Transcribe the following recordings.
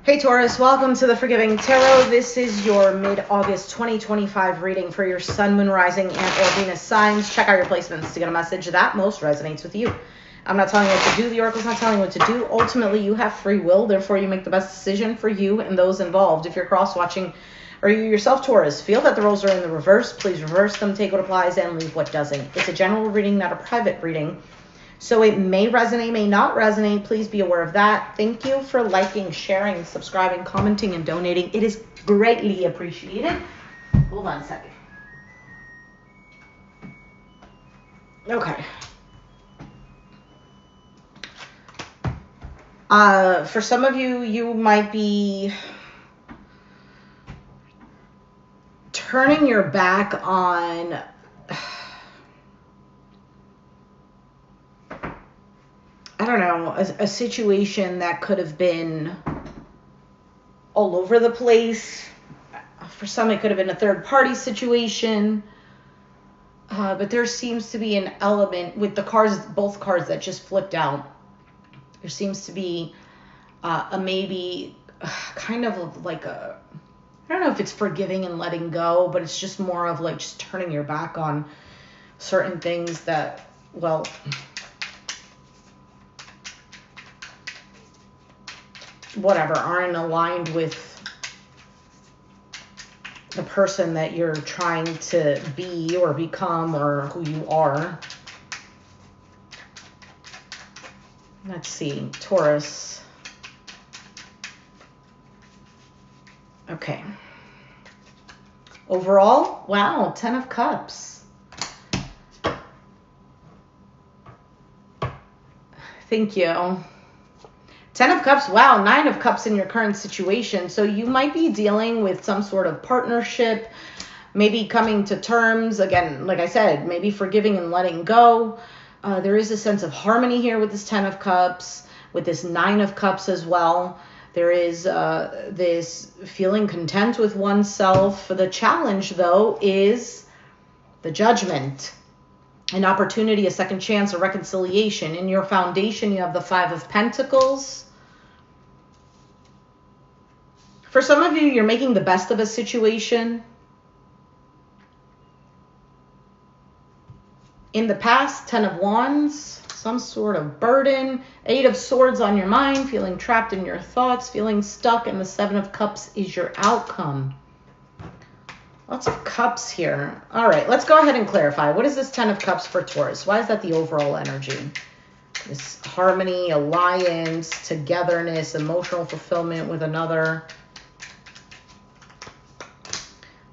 Hey Taurus, welcome to the Forgiving Tarot. This is your mid-August 2025 reading for your Sun, Moon, Rising, and or Venus signs. Check out your placements to get a message that most resonates with you. I'm not telling you what to do. The Oracle's not telling you what to do. Ultimately, you have free will. Therefore, you make the best decision for you and those involved. If you're cross-watching or you yourself, Taurus, feel that the roles are in the reverse, please reverse them, take what applies, and leave what doesn't. It's a general reading, not a private reading. So it may resonate, may not resonate. Please be aware of that. Thank you for liking, sharing, subscribing, commenting, and donating. It is greatly appreciated. Hold on a second. Okay. For some of you, you might be turning your back on I don't know, a situation that could have been all over the place. For some, it could have been a third-party situation. But there seems to be an element with the cards, both cards that just flipped out. There seems to be a maybe kind of like a, I don't know if it's forgiving and letting go, but it's just more of like just turning your back on certain things that, well, whatever, aren't aligned with the person that you're trying to be or become or who you are. Let's see, Taurus. Okay. Overall, wow, 10 of Cups. Thank you. 10 of Cups, wow, 9 of Cups in your current situation. So you might be dealing with some sort of partnership, maybe coming to terms. Again, like I said, maybe forgiving and letting go. There is a sense of harmony here with this 10 of Cups, with this 9 of Cups as well. There is this feeling content with oneself. The challenge, though, is the Judgment. An opportunity, a second chance, a reconciliation. In your foundation, you have the 5 of Pentacles. For some of you, you're making the best of a situation. In the past, 10 of Wands, some sort of burden. 8 of Swords on your mind, feeling trapped in your thoughts, feeling stuck, and the 7 of Cups is your outcome. Lots of cups here. All right, let's go ahead and clarify. What is this 10 of Cups for Taurus? Why is that the overall energy? This harmony, alliance, togetherness, emotional fulfillment with another.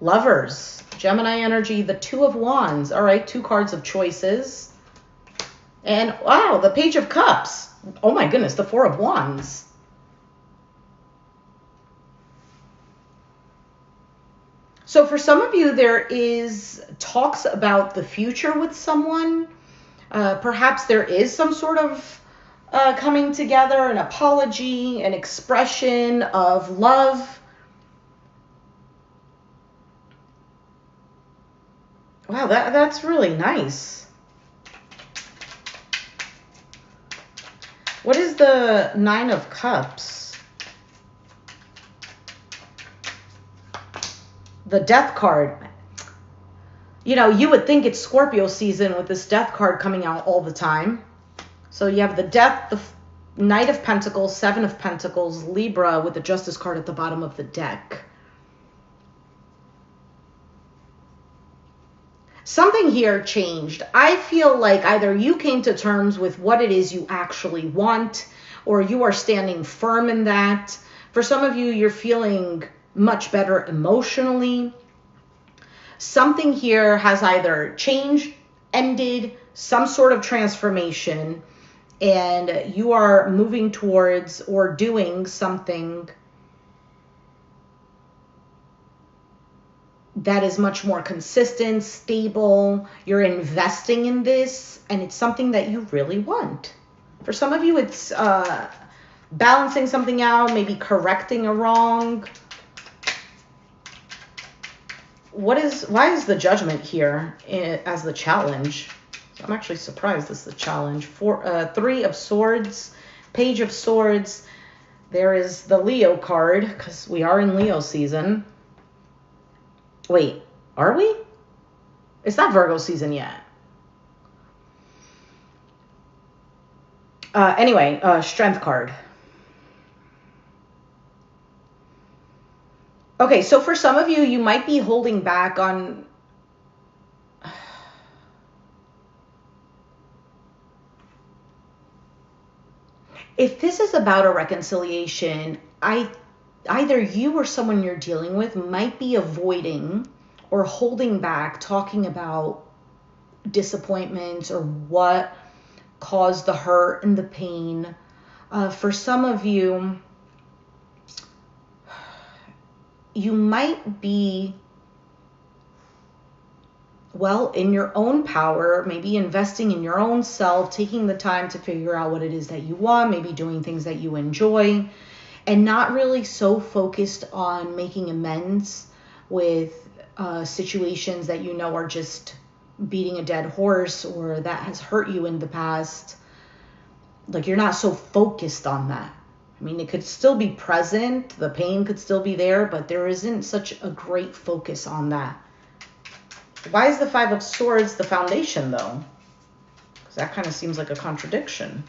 Lovers, Gemini energy, the 2 of Wands. All right, 2 cards of choices. And wow, the Page of Cups. Oh my goodness, the 4 of Wands. So for some of you, there is talks about the future with someone. Perhaps there is some sort of coming together, an apology, an expression of love. Wow, that's really nice. What is the 9 of Cups? The Death card. You know, you would think it's Scorpio season with this Death card coming out all the time. So you have the Death, the Knight of Pentacles, 7 of Pentacles, Libra with the Justice card at the bottom of the deck. Something here changed. I feel like either you came to terms with what it is you actually want, or you are standing firm in that. For some of you, you're feeling much better emotionally. Something here has either changed, ended, some sort of transformation, and you are moving towards or doing something that is much more consistent, stable. You're investing in this, and it's something that you really want. For some of you, it's balancing something out, maybe correcting a wrong. Why is the Judgment here as the challenge? I'm actually surprised this is the challenge. 3 of Swords, Page of Swords, There is the Leo card, because we are in Leo season. Wait, are we? It's not Virgo season yet. Anyway, Strength card. Okay, so for some of you, you might be holding back on... If this is about a reconciliation, either you or someone you're dealing with might be avoiding or holding back talking about disappointments or what caused the hurt and the pain. For some of you, you might be, well, in your own power, maybe investing in your own self, taking the time to figure out what it is that you want, maybe doing things that you enjoy, and not really so focused on making amends with situations that you know are just beating a dead horse or that has hurt you in the past. Like, you're not so focused on that. I mean, it could still be present, the pain could still be there, but there isn't such a great focus on that. Why is the Five of Swords the foundation, though? Because that kind of seems like a contradiction.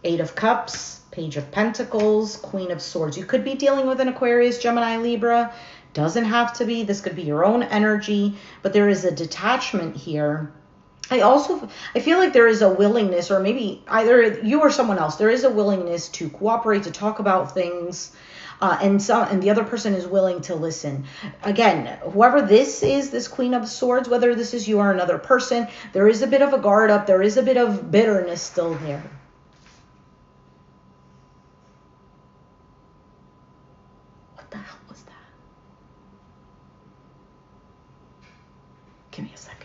Eight of Cups, Page of Pentacles, Queen of Swords. You could be dealing with an Aquarius, Gemini, Libra. Doesn't have to be. This could be your own energy, but there is a detachment here. I feel like there is a willingness, or maybe either you or someone else, there is a willingness to cooperate, to talk about things, and the other person is willing to listen. Again, whoever this is, this Queen of Swords, whether this is you or another person, there is a bit of a guard up, there is a bit of bitterness still there. What the hell was that? Give me a second.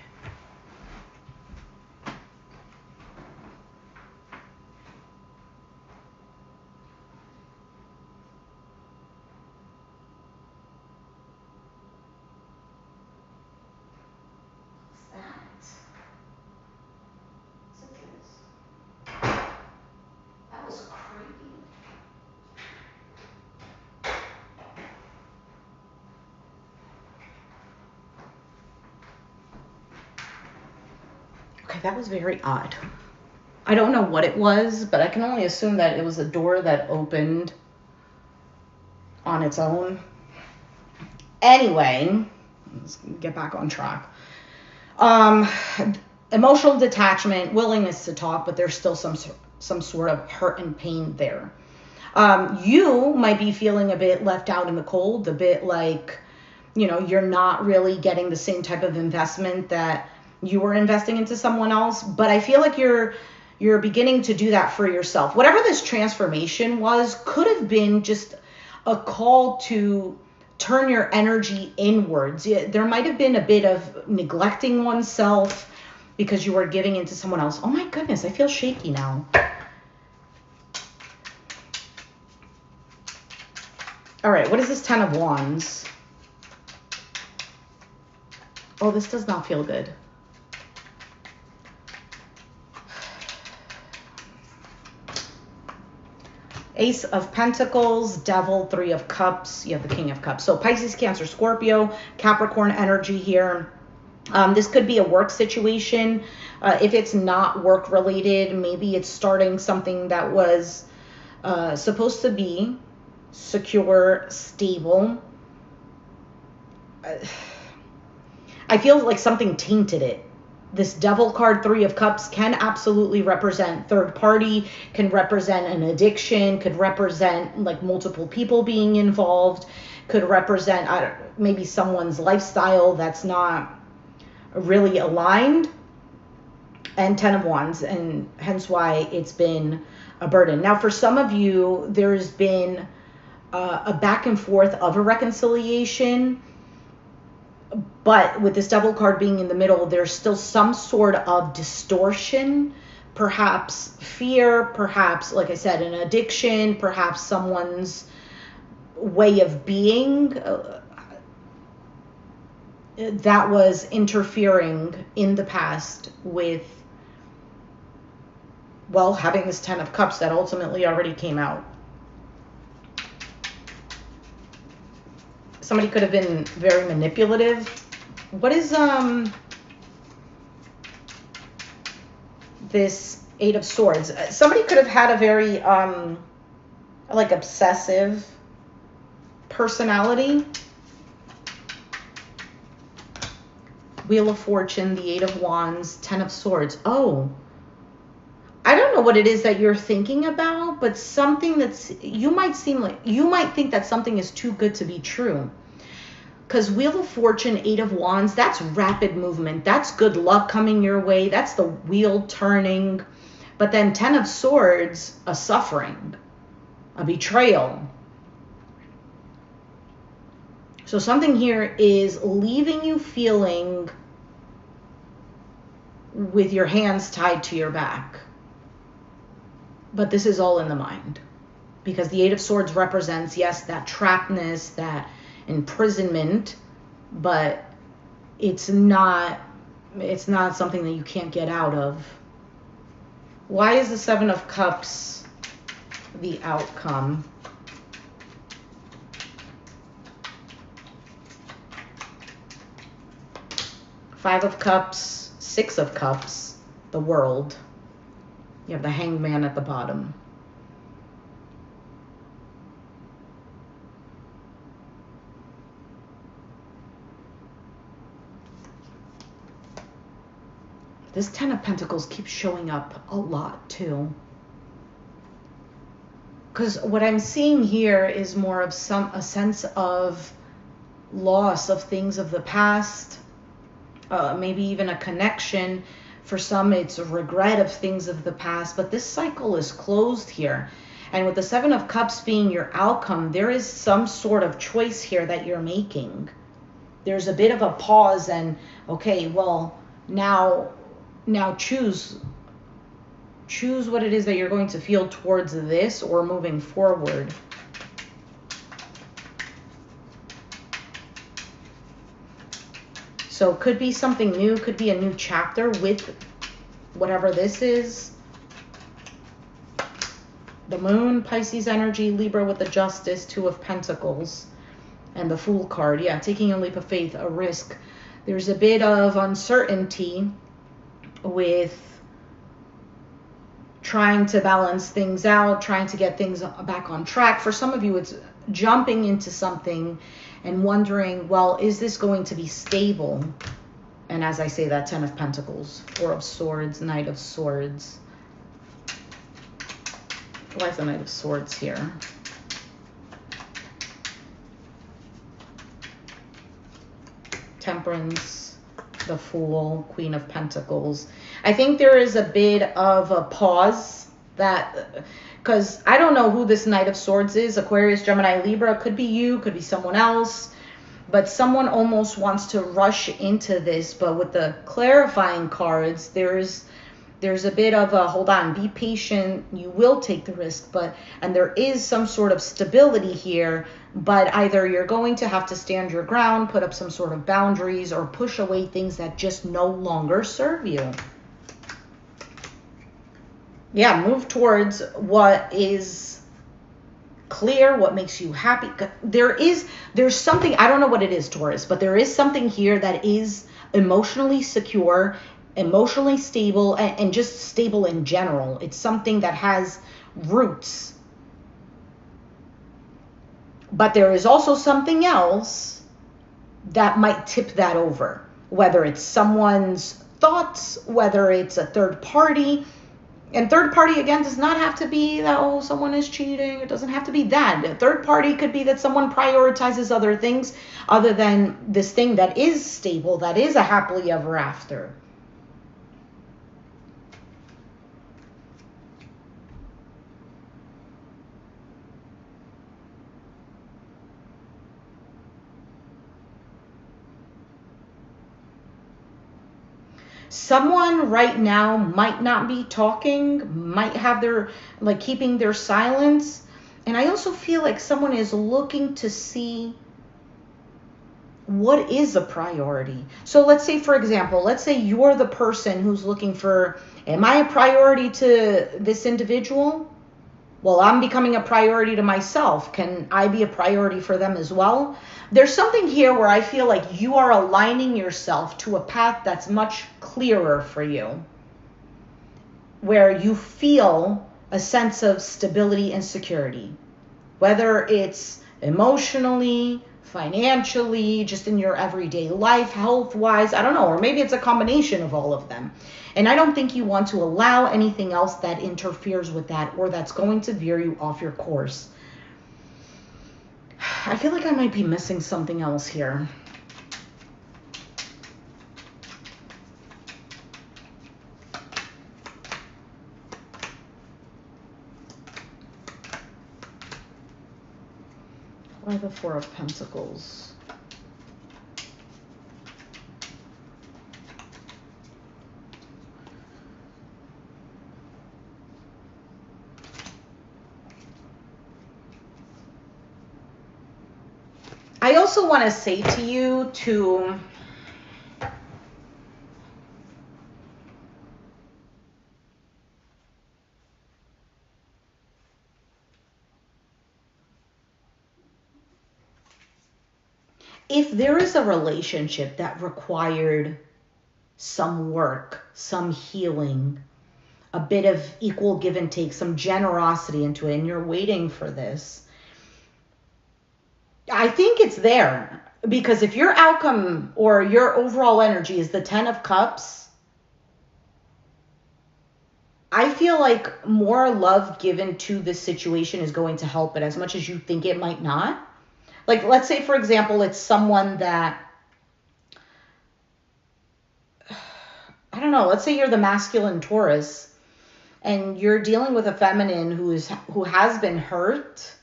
Okay, that was very odd. I don't know what it was, but I can only assume that it was a door that opened on its own. Anyway, let's get back on track. Emotional detachment, willingness to talk, but there's still some sort of hurt and pain there. You might be feeling a bit left out in the cold, a bit like, you're not really getting the same type of investment that you were investing into someone else. But I feel like you're beginning to do that for yourself. Whatever this transformation was, could have been just a call to turn your energy inwards. There might have been a bit of neglecting oneself because you were giving into someone else. Oh my goodness, I feel shaky now. All right, what is this Ten of Wands? Oh, this does not feel good. Ace of Pentacles, Devil, Three of Cups. You have the King of Cups. So Pisces, Cancer, Scorpio, Capricorn energy here. This could be a work situation. If it's not work related, maybe it's starting something that was supposed to be secure, stable. I feel like something tainted it. This Devil card, Three of Cups, can absolutely represent third party, can represent an addiction, could represent like multiple people being involved, could represent maybe someone's lifestyle that's not really aligned. And Ten of Wands, and hence why it's been a burden. Now, for some of you, there's been a back and forth of a reconciliation. But with this Devil card being in the middle, there's still some sort of distortion, perhaps fear, perhaps, like I said, an addiction, perhaps someone's way of being that was interfering in the past with well, having this 10 of Cups that ultimately already came out. Somebody could have been very manipulative. What is this 8 of Swords? Somebody could have had a very like obsessive personality. Wheel of Fortune, the 8 of Wands, 10 of Swords. Oh, I don't know what it is that you're thinking about, but something that's, you might think that something is too good to be true. Because Wheel of Fortune, 8 of Wands, that's rapid movement. That's good luck coming your way. That's the wheel turning. But then 10 of Swords, a suffering, a betrayal. So something here is leaving you feeling with your hands tied to your back. But this is all in the mind. Because the 8 of Swords represents, yes, that trappedness, that imprisonment, but it's not something that you can't get out of. Why is the 7 of Cups the outcome? Five of Cups, 6 of Cups, the World. You have the Hanged Man at the bottom. This 10 of Pentacles keeps showing up a lot too. Because what I'm seeing here is more of a sense of loss of things of the past, maybe even a connection. For some, it's a regret of things of the past, but this cycle is closed here. And with the 7 of Cups being your outcome, there is some sort of choice here that you're making. There's a bit of a pause and, okay, well, now choose what it is that you're going to feel towards this or moving forward. So it could be something new, could be a new chapter with whatever this is. The Moon, Pisces energy, Libra with the Justice, 2 of Pentacles, and the Fool card. Yeah, taking a leap of faith, a risk. There's a bit of uncertainty with trying to balance things out, trying to get things back on track. For some of you, it's jumping into something and wondering, well, is this going to be stable? And as I say that, 10 of Pentacles, 4 of Swords, Knight of Swords. Why is the Knight of Swords here? Temperance, the Fool, Queen of Pentacles. I think there is a bit of a pause that, because I don't know who this Knight of Swords is. Aquarius, Gemini, Libra. Could be you, could be someone else. But someone almost wants to rush into this. But with the clarifying cards, there's a bit of a, hold on, be patient. You will take the risk. And there is some sort of stability here. But either you're going to have to stand your ground, put up some sort of boundaries, or push away things that just no longer serve you. Yeah, move towards what is clear, what makes you happy. There's something, I don't know what it is, Taurus, but there is something here that is emotionally secure, emotionally stable, and just stable in general. It's something that has roots. But there is also something else that might tip that over, whether it's someone's thoughts, whether it's a third party. And third party, again, does not have to be that, oh, someone is cheating. It doesn't have to be that. A third party could be that someone prioritizes other things other than this thing that is stable, that is a happily ever after. Someone right now might not be talking, might have their, like, keeping their silence. And I also feel like someone is looking to see what is a priority? So let's say, for example, let's say you're the person who's looking for, am I a priority to this individual? Well, I'm becoming a priority to myself. Can I be a priority for them as well? There's something here where I feel like you are aligning yourself to a path that's much clearer for you, where you feel a sense of stability and security, whether it's emotionally, financially, just in your everyday life, health-wise, I don't know, or maybe it's a combination of all of them. And I don't think you want to allow anything else that interferes with that or that's going to veer you off your course. I feel like I might be missing something else here. Why the Four of Pentacles? I also want to say to you to if there is a relationship that required some work, some healing, a bit of equal give and take, some generosity into it, and you're waiting for this, I think it's there. Because if your outcome or your overall energy is the 10 of Cups, I feel like more love given to this situation is going to help it as much as you think it might not. Like, let's say, for example, it's someone that, I don't know, let's say you're the masculine Taurus and you're dealing with a feminine who has been hurt.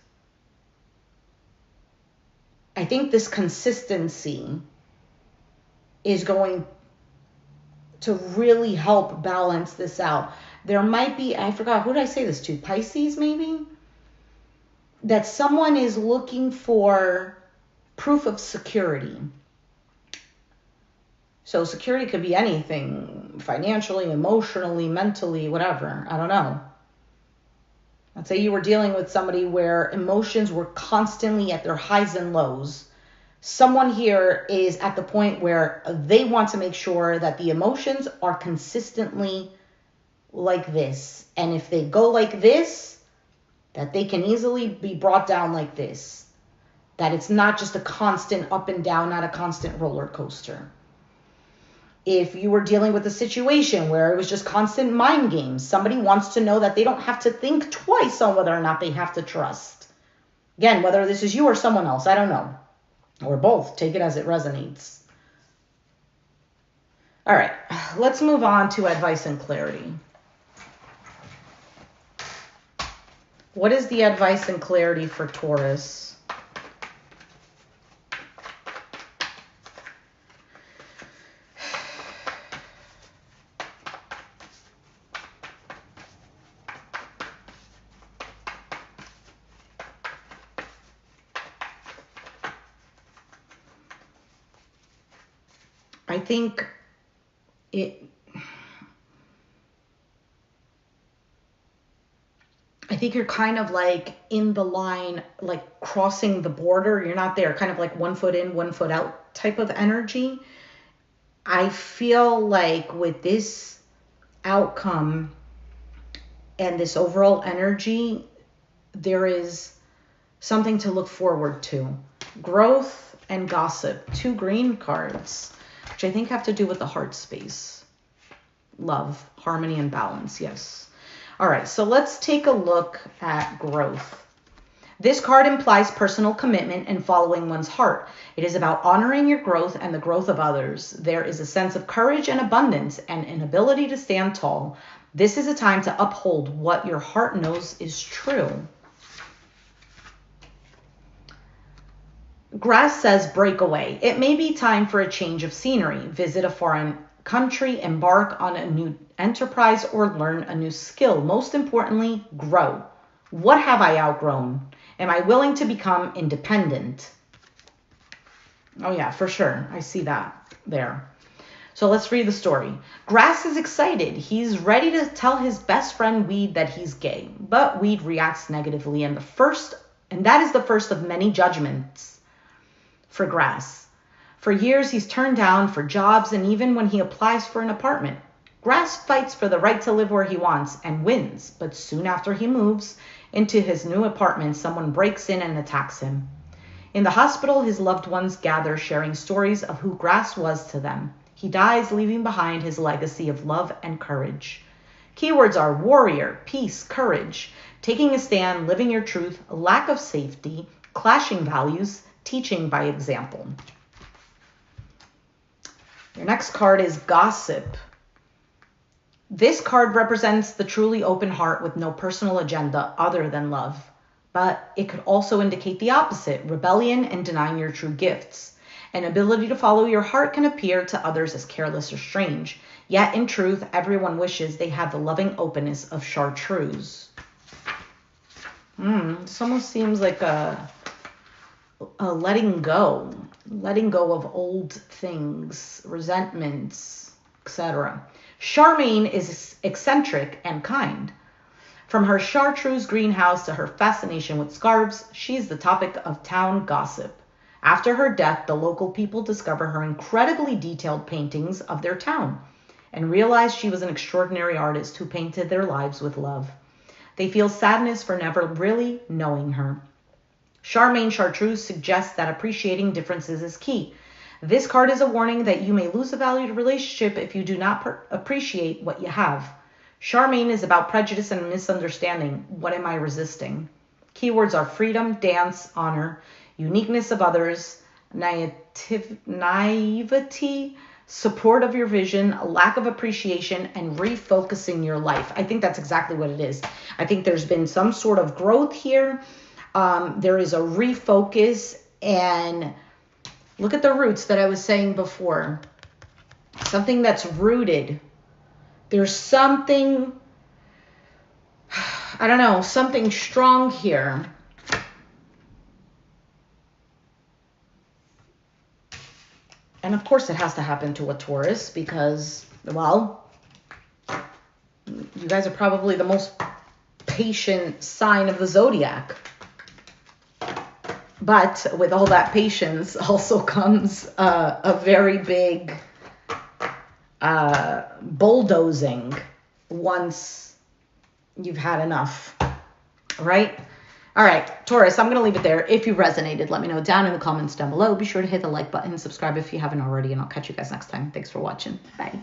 I think this consistency is going to really help balance this out. There might be, I forgot, who did I say this to? Pisces, maybe? That someone is looking for proof of security. So security could be anything, financially, emotionally, mentally, whatever. I don't know. Let's say you were dealing with somebody where emotions were constantly at their highs and lows. Someone here is at the point where they want to make sure that the emotions are consistently like this. And if they go like this, that they can easily be brought down like this. That it's not just a constant up and down, not a constant roller coaster. If you were dealing with a situation where it was just constant mind games, somebody wants to know that they don't have to think twice on whether or not they have to trust. Again, whether this is you or someone else, I don't know. Or both. Take it as it resonates. All right, let's move on to advice and clarity. What is the advice and clarity for Taurus? I think you're kind of like in the line, like crossing the border. You're not there, kind of like 1 foot in, 1 foot out type of energy. I feel like with this outcome and this overall energy, there is something to look forward to. Growth and gossip, 2 green cards, which I think have to do with the heart space. Love, harmony, and balance, yes. All right, so let's take a look at growth. This card implies personal commitment and following one's heart. It is about honoring your growth and the growth of others. There is a sense of courage and abundance and an ability to stand tall. This is a time to uphold what your heart knows is true. Grass says break away. It may be time for a change of scenery. Visit a foreign country, embark on a new enterprise, or learn a new skill. Most importantly, grow. What have I outgrown? Am I willing to become independent? Oh, yeah, for sure. I see that there. So let's read the story. Grass is excited. He's ready to tell his best friend Weed that he's gay. But Weed reacts negatively, and that is the first of many judgments for Grass. For years, he's turned down for jobs, and even when he applies for an apartment. Grass fights for the right to live where he wants and wins, but soon after he moves into his new apartment, someone breaks in and attacks him. In the hospital, his loved ones gather, sharing stories of who Grass was to them. He dies, leaving behind his legacy of love and courage. Keywords are warrior, peace, courage, taking a stand, living your truth, lack of safety, clashing values, teaching by example. Your next card is gossip. This card represents the truly open heart with no personal agenda other than love. But it could also indicate the opposite, rebellion and denying your true gifts. An ability to follow your heart can appear to others as careless or strange. Yet, in truth, everyone wishes they had the loving openness of chartreuse. This almost seems like a letting go of old things, resentments, etc. Charmaine is eccentric and kind. From her chartreuse greenhouse to her fascination with scarves, she's the topic of town gossip. After her death, the local people discover her incredibly detailed paintings of their town and realize she was an extraordinary artist who painted their lives with love. They feel sadness for never really knowing her. Charmaine Chartreuse suggests that appreciating differences is key. This card is a warning that you may lose a valued relationship if you do not appreciate what you have. Charmaine is about prejudice and misunderstanding. What am I resisting? Keywords are freedom, dance, honor, uniqueness of others, naivety, support of your vision, a lack of appreciation, and refocusing your life. I think that's exactly what it is. I think there's been some sort of growth here. There is a refocus, and look at the roots that I was saying before. Something that's rooted. There's something, I don't know, something strong here. And of course it has to happen to a Taurus because, well, you guys are probably the most patient sign of the zodiac. But with all that patience also comes a very big bulldozing once you've had enough, right? All right, Taurus, I'm going to leave it there. If you resonated, let me know down in the comments down below. Be sure to hit the like button, subscribe if you haven't already, and I'll catch you guys next time. Thanks for watching. Bye.